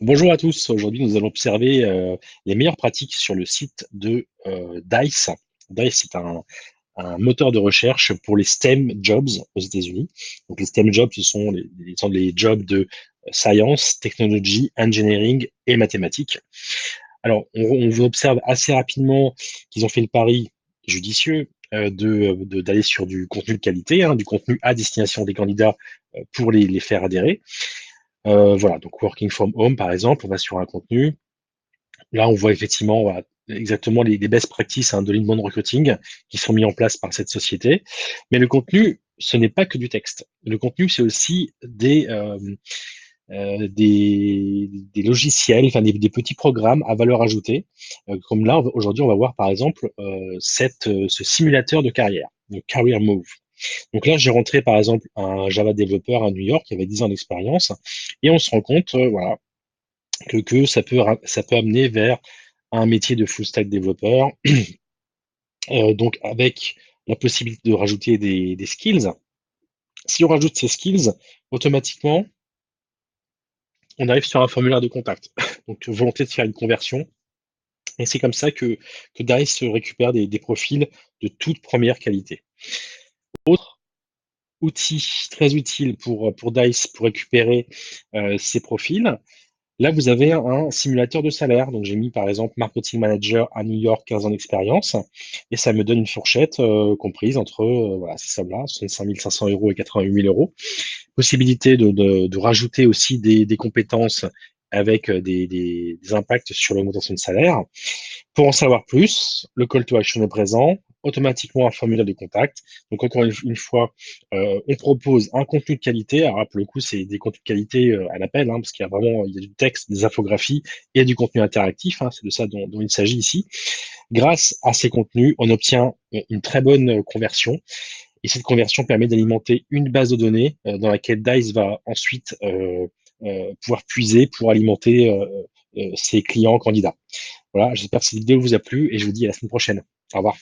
Bonjour à tous. Aujourd'hui, nous allons observer les meilleures pratiques sur le site de Dice. Dice, c'est un moteur de recherche pour les STEM jobs aux États-Unis. Donc, les STEM jobs, ce sont les jobs de science, technologie, engineering et mathématiques. Alors, on observe assez rapidement qu'ils ont fait le pari judicieux d'aller sur du contenu de qualité, hein, du contenu à destination des candidats pour les faire adhérer. Voilà, donc working from home, par exemple, on va sur un contenu. Là, on voit effectivement voilà, exactement les best practices de l'inbound recruiting qui sont mis en place par cette société. Mais le contenu, ce n'est pas que du texte. Le contenu, c'est aussi des logiciels, enfin des petits programmes à valeur ajoutée. Comme là, aujourd'hui, on va voir par exemple ce simulateur de carrière, le Career Move. Donc là, j'ai rentré par exemple un Java développeur à New York qui avait 10 ans d'expérience et on se rend compte voilà, que ça peut amener vers un métier de full stack développeur, donc avec la possibilité de rajouter des skills. Si on rajoute ces skills, automatiquement, on arrive sur un formulaire de contact. Donc volonté de faire une conversion. Et c'est comme ça que Dice récupère des profils de toute première qualité. Autre outil très utile pour Dice pour récupérer ces profils, là, vous avez un simulateur de salaire. Donc, j'ai mis par exemple marketing manager à New York, 15 ans d'expérience, et ça me donne une fourchette comprise entre voilà, ces sommes-là, 65 500 euros et 88 000 euros. Possibilité de rajouter aussi des compétences avec des impacts sur l'augmentation de salaire. Pour en savoir plus, le call to action est présent, automatiquement un formulaire de contact. Donc encore une fois, on propose un contenu de qualité. Alors pour le coup, c'est des contenus de qualité à l'appel, parce qu'il y a vraiment il y a du texte, des infographies et du contenu interactif. C'est de ça dont il s'agit ici. Grâce à ces contenus, on obtient une très bonne conversion. Et cette conversion permet d'alimenter une base de données dans laquelle Dice va ensuite pouvoir puiser pour alimenter ses clients candidats. Voilà, j'espère que cette vidéo vous a plu et je vous dis à la semaine prochaine. Au revoir.